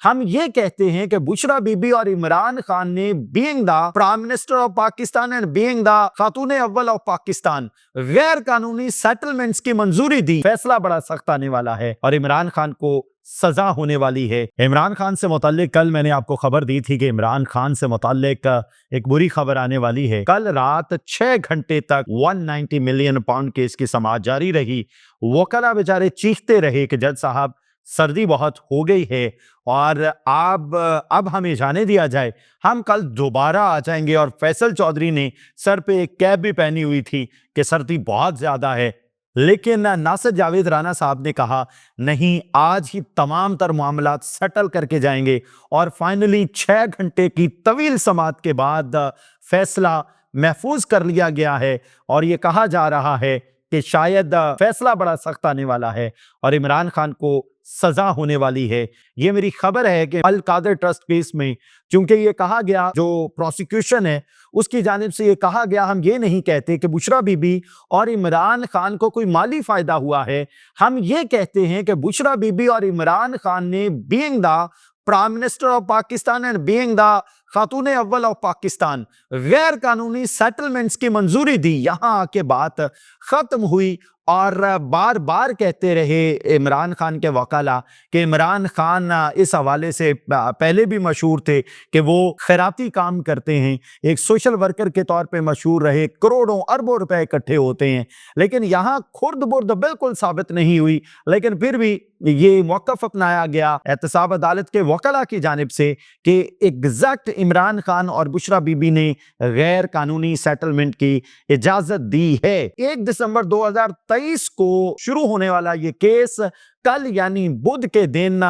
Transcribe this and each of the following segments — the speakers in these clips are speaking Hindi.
हम ये कहते हैं कि बुशरा बीबी और इमरान खान ने being the prime minister of Pakistan and being the खातून अव्वल ऑफ पाकिस्तान गैर कानूनी सेटलमेंट्स की मंजूरी दी। फैसला बड़ा सख्त आने वाला है और इमरान खान को सजा होने वाली है। इमरान खान से मुताल्लिक कल मैंने आपको खबर दी थी कि इमरान खान से मुताल्लिक एक बुरी खबर आने वाली है। कल रात 6 घंटे तक 190 मिलियन पाउंड केस की समाअत जारी रही। वकला बेचारे चीखते रहे कि जज साहब सर्दी बहुत हो गई है और अब हमें जाने दिया जाए, हम कल दोबारा आ जाएंगे। और फैसल चौधरी ने सर पे एक कैप भी पहनी हुई थी कि सर्दी बहुत ज्यादा है, लेकिन नासिर जावेद राना साहब ने कहा नहीं, आज ही तमाम तर मामलात सेटल करके जाएंगे। और फाइनली 6 घंटे की तवील समाअत के बाद फैसला महफूज कर लिया गया है और यह कहा जा रहा है कि शायद फैसला बड़ा सख्त आने वाला है और इमरान खान को सजा होने वाली है। ये मेरी खबर है कि अल कादर ट्रस्ट केस में, क्योंकि ये कहा गया, जो प्रोसिक्यूशन है उसकी जानिब से ये कहा गया, हम ये नहीं कहते कि बुशरा बीबी और इमरान खान को कोई माली फायदा हुआ है, हम ये कहते हैं कि बुशरा बीबी और इमरान खान ने being the prime minister of Pakistan and being the खातून अव्वल ऑफ पाकिस्तान गैर कानूनी सेटलमेंट्स की मंजूरी दी। यहां आके बात खत्म हुई और बार बार कहते रहे इमरान खान के वकाला कि इमरान खान इस हवाले से पहले भी मशहूर थे कि वो खैराती काम करते हैं, एक सोशल वर्कर के तौर पे मशहूर रहे, करोड़ों अरबों रुपए इकट्ठे होते हैं। लेकिन यहाँ खुर्द बुर्द बिल्कुल साबित नहीं हुई, लेकिन फिर भी ये मौक़िफ़ अपनाया गया एहतसाब अदालत के वकाला की जानिब से कि एग्जैक्ट इमरान खान और बुशरा बीबी ने गैर कानूनी सेटलमेंट की इजाजत दी है। 1 दिसंबर 2023 को शुरू होने वाला ये केस कल यानी बुध के दिन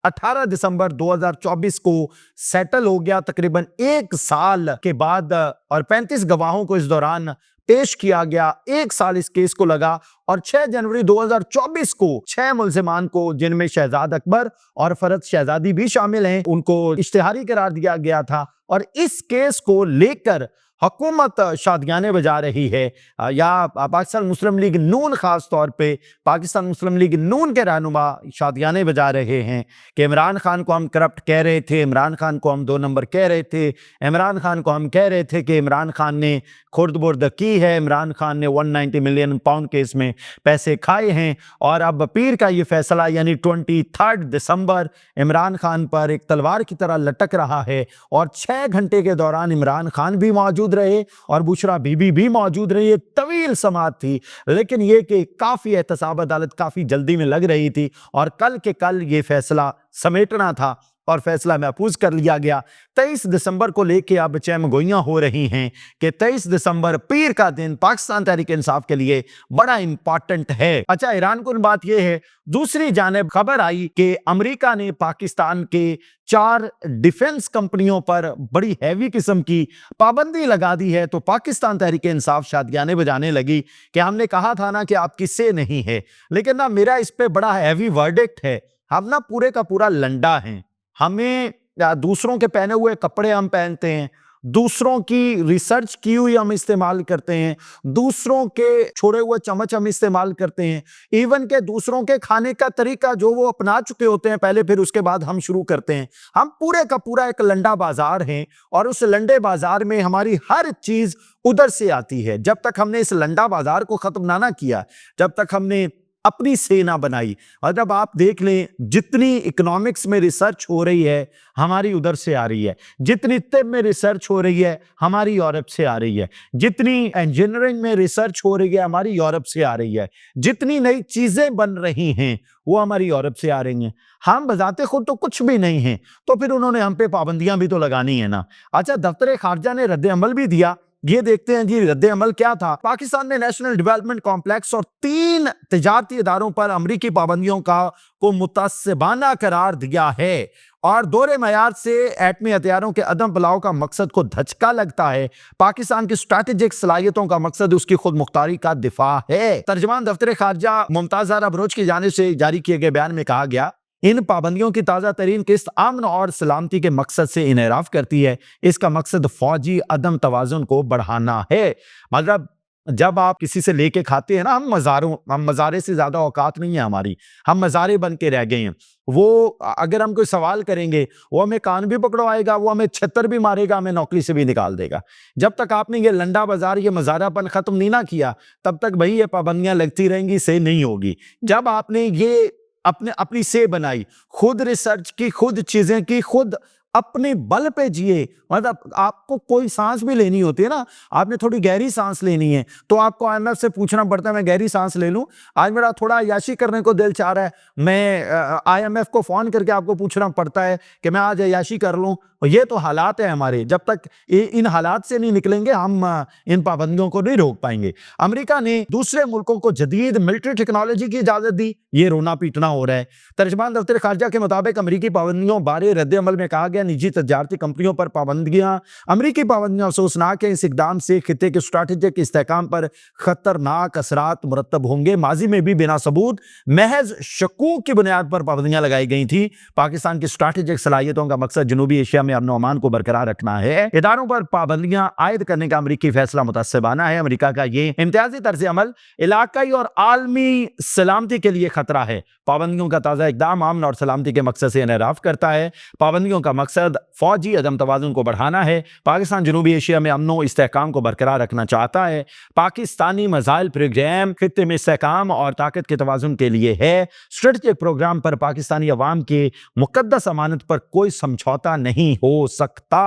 18 दिसंबर 2024 को सेटल हो गया, तकरीबन 1 साल के बाद, और 35 गवाहों को इस दौरान पेश किया गया। 1 साल इस केस को लगा और 6 जनवरी 2024 को 6 मुल्जिमान को, जिनमें शहजाद अकबर और फरद शहजादी भी शामिल हैं, उनको इश्तिहारी करार दिया गया था। और इस केस को लेकर हुकूमत शादियाने बजा रही है, या पाकिस्तान मुस्लिम लीग नून खास तौर पे पाकिस्तान मुस्लिम लीग नून के रहनुमा शादियाने बजा रहे हैं कि इमरान खान को हम करप्ट कह रहे थे, इमरान खान को हम 2 नंबर कह रहे थे, इमरान खान को हम कह रहे थे कि इमरान खान ने खुर्द बुर्द की है, इमरान खान ने 190 मिलियन पाउंड केस में पैसे खाए हैं। और अब पीर का ये फैसला यानी 23 दिसंबर इमरान खान पर एक तलवार की तरह लटक रहा है। और 6 घंटे के दौरान इमरान खान भी मौजूद रहे और बुशरा बीबी भी मौजूद रही। ये तवील समाअत थी, लेकिन ये कि काफी एहतसाब अदालत काफी जल्दी में लग रही थी और कल के कल ये फैसला समेटना था और फैसला महफूज कर लिया गया। 23 दिसंबर को लेके अब चहमगोइयां हो रही हैं कि 23 दिसंबर पीर का दिन पाकिस्तान तहरीक इंसाफ के लिए बड़ा इंपॉर्टेंट है। अच्छा, ईरान कुन बात यह है, दूसरी जानिब खबर आई कि अमेरिका ने पाकिस्तान के 4 डिफेंस कंपनियों पर बड़ी हैवी किस्म की पाबंदी लगा दी है। तो पाकिस्तान तहरीक इंसाफ शादियाने बजाने लगी कि हमने कहा था ना कि आपकी से नहीं है, लेकिन ना मेरा इस पे बड़ा हैवी वर्डिक्ट है, हम ना पूरे का पूरा लंडा हैं। हमें दूसरों के पहने हुए कपड़े हम पहनते हैं, दूसरों की रिसर्च की हुई हम इस्तेमाल करते हैं, दूसरों के छोड़े हुए चम्मच हम इस्तेमाल करते हैं, इवन के दूसरों के खाने का तरीका जो वो अपना चुके होते हैं पहले, फिर उसके बाद हम शुरू करते हैं। हम पूरे का पूरा एक लंडा बाजार हैं और उस लंडे बाजार में हमारी हर चीज उधर से आती है। जब तक हमने इस लंडा बाजार को खत्म ना किया, जब तक हमने अपनी सेना बनाई, और जब आप देख लें जितनी इकोनॉमिक्स में रिसर्च हो रही है हमारी उधर से आ रही है, जितनी तिब में रिसर्च हो रही है हमारी यूरोप से आ रही है, जितनी इंजीनियरिंग में रिसर्च हो रही है हमारी यूरोप से आ रही है, जितनी नई चीजें बन रही हैं वो हमारी यूरोप से आ रही हैं। हम बजाते खुद तो कुछ भी नहीं हैं, तो फिर उन्होंने हम पे पाबंदियां भी तो लगानी है ना। अच्छा, दफ्तर खारजा ने रद्द अमल भी दिया, ये देखते हैं जी रद्द अमल क्या था। पाकिस्तान ने नेशनल डेवलपमेंट कॉम्प्लेक्स और 3 तिजारती इदारों पर अमरीकी पाबंदियों को मुतासिबाना करार दिया है और दोहरे मयार से एटमी हथियारों के अदम फैलाव का मकसद को धचका लगता है। पाकिस्तान की स्ट्रैटेजिक सलाहियतों का मकसद उसकी खुद मुख्तारी का दिफा है। तर्जमान दफ्तर खारजा मुमताज ज़हरा बलोच की जानिब से जारी किए गए बयान में कहा गया, इन पाबंदियों की ताज़ा तरीन किस्त अमन और सलामती के मकसद से इनहराफ करती है। इसका मकसद फौजी अदम तवाज़ुन को बढ़ाना है। मतलब जब आप किसी से लेके खाते हैं ना, हम मज़ारे से ज़्यादा औकात नहीं है हमारी, हम मज़ारे बन के रह गए हैं। वो अगर हम कोई सवाल करेंगे, वो हमें कान भी पकड़वाएगा, वो हमें छत्तर भी मारेगा, हमें नौकरी से भी निकाल देगा। जब तक आपने ये लंडा बाज़ार, ये मज़ारापन ख़त्म नहीं ना किया, तब तक भई ये पाबंदियाँ लगती रहेंगी, से नहीं होगी। जब आपने ये अपनी से बनाई, खुद रिसर्च की, खुद चीज़ें की, खुद अपने बल पे जिए, मतलब आपको कोई सांस भी लेनी होती है ना, आपने थोड़ी गहरी सांस लेनी है, तो आपको आईएमएफ से पूछना पड़ता है मैं गहरी सांस ले लूं, आज मेरा थोड़ा अय्याशी करने को दिल चाह रहा है, मैं आईएमएफ को फोन करके आपको पूछना पड़ता है कि मैं आज अय्याशी कर लूं। ये तो हालात है हमारे, जब तक इन हालात से नहीं निकलेंगे हम इन पाबंदियों को नहीं रोक पाएंगे। अमेरिका ने दूसरे मुल्कों को जदीद मिलिट्री टेक्नोलॉजी की इजाजत दी, ये रोना पीटना हो रहा है। तर्जमान दफ्तर खारजा के मुताबिक अमरीकी पाबंदियों बारे रद्द अमल में कहा गया, निजी तजारती कंपनियों पर पाबंदियां, अमरीकी पाबंदियां अफसोसनाक है, इस इकदाम से खित्ते के स्ट्रैटेजिक इस्तेहकाम पर खतरनाक असरात मुरतब होंगे। माजी में भी बिना सबूत महज शकूक की बुनियाद पर पाबंदियां लगाई गई थी। पाकिस्तान की स्ट्रैटेजिक सलाहियतों का मकसद जनूबी एशिया में अमन अमान को बरकरार रखना है। इदारों पर पाबंदियां आयद करने का अमरीकी फैसला मुतस्सिबाना है। अमरीका का ये इम्तियाजी तर्ज अमल इलाकाई और आलमी सलामती के लिए खतरा है। पाबंदियों का ताज़ा इकदाम अमन और सलामती के मकसद से इनराफ करता है। पाबंदियों का मकसद फौजी अदम तवाज़ुन को बढ़ाना है। पाकिस्तान जनूबी एशिया में अमन और इस्तेहकाम को बरकरार रखना चाहता है। पाकिस्तानी मिसाइल प्रोग्राम खित्ते में इस्तेहकाम और ताकत के तवाज़ुन के लिए है। स्ट्रेटेजिक प्रोग्राम पर पाकिस्तानी अवाम के मुकद्दस अमानत पर कोई समझौता नहीं हो सकता,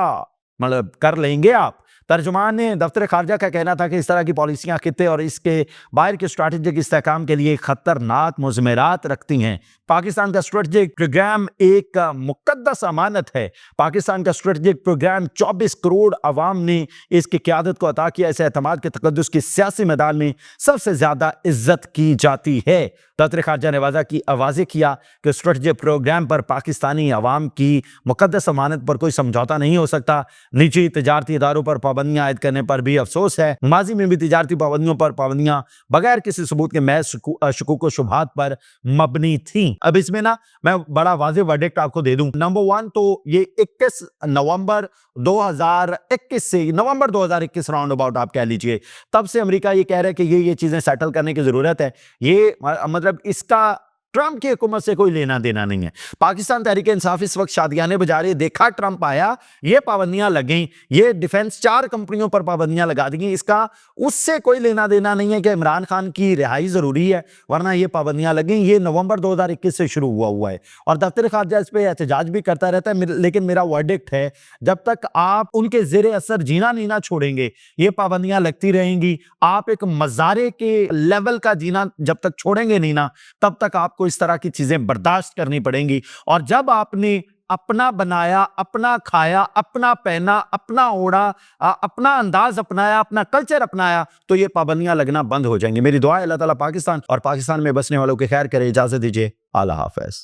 मतलब कर लेंगे आप। तर्जुमान ने दफ्तर खारजा का कहना था कि इस तरह की पॉलिसियां खित्ते और इसके बाहर के स्ट्रैटेजिक इस्तेहकाम के लिए खतरनाक मुज़मिरात रखती हैं। पाकिस्तान का स्ट्रेटेजिक प्रोग्राम एक मुकद्दस अमानत है। पाकिस्तान का स्ट्रेटेजिक प्रोग्राम 24 करोड़ अवाम ने इसकी क़यादत को अता किया। इस एतमाद के तक़द्दुस की सियासी मैदान में सबसे ज़्यादा इज्जत की जाती है। दफ्तर खारजा ने वाज़ेह किया कि स्ट्रेटेजिक प्रोग्राम पर पाकिस्तानी अवाम की मुकद्दस अमानत पर कोई समझौता नहीं हो सकता। निजी तजारती इदारों पर पाबंदियां आयद करने पर भी अफसोस है। माजी में भी तजारती पाबंदियों पर पाबंदियां बगैर किसी सबूत के महज शकूक व शुबहात पर मबनी थी। अब इसमें ना मैं बड़ा वाज़ेह वर्डिक्ट आपको दे दूं। नंबर 1 तो ये 21 नवंबर 2021 से नवंबर 2021 राउंड अबाउट आप कह लीजिए, तब से अमेरिका ये कह रहा है कि ये चीजें सेटल करने की जरूरत है। ये मतलब इसका ट्रंप की हुकूमत से कोई लेना देना नहीं है। पाकिस्तान तहरीक इंसाफ इस वक्त शादियाने बजा रही है, देखा ट्रंप आया, ये पाबंदियां लग गई, ये डिफेंस 4 कंपनियों पर पाबंदियां लगा दी, इसका उससे कोई लेना देना नहीं है कि इमरान खान की रिहाई जरूरी है, वरना ये पाबंदियां लग गई। ये नवंबर 2021 से शुरू हुआ है और दफ्तर खारजा इस पर एहतजाज भी करता रहता है। लेकिन मेरा वर्डिक्ट है, जब तक आप उनके जेर असर जीना नहीं ना छोड़ेंगे, ये पाबंदियां लगती रहेंगी। आप एक मज़ारे के लेवल का जीना जब तक छोड़ेंगे नहीं ना, तब तक आपको इस तरह की चीजें बर्दाश्त करनी पड़ेंगी। और जब आपने अपना बनाया, अपना खाया, अपना पहना, अपना ओढ़ा, अपना अंदाज अपनाया, अपना कल्चर अपनाया, तो ये पाबंदियां लगना बंद हो जाएंगी। मेरी दुआ है अल्लाह ताला पाकिस्तान और पाकिस्तान में बसने वालों की खैर करे। इजाजत दीजिए, आला हाफ़िज़।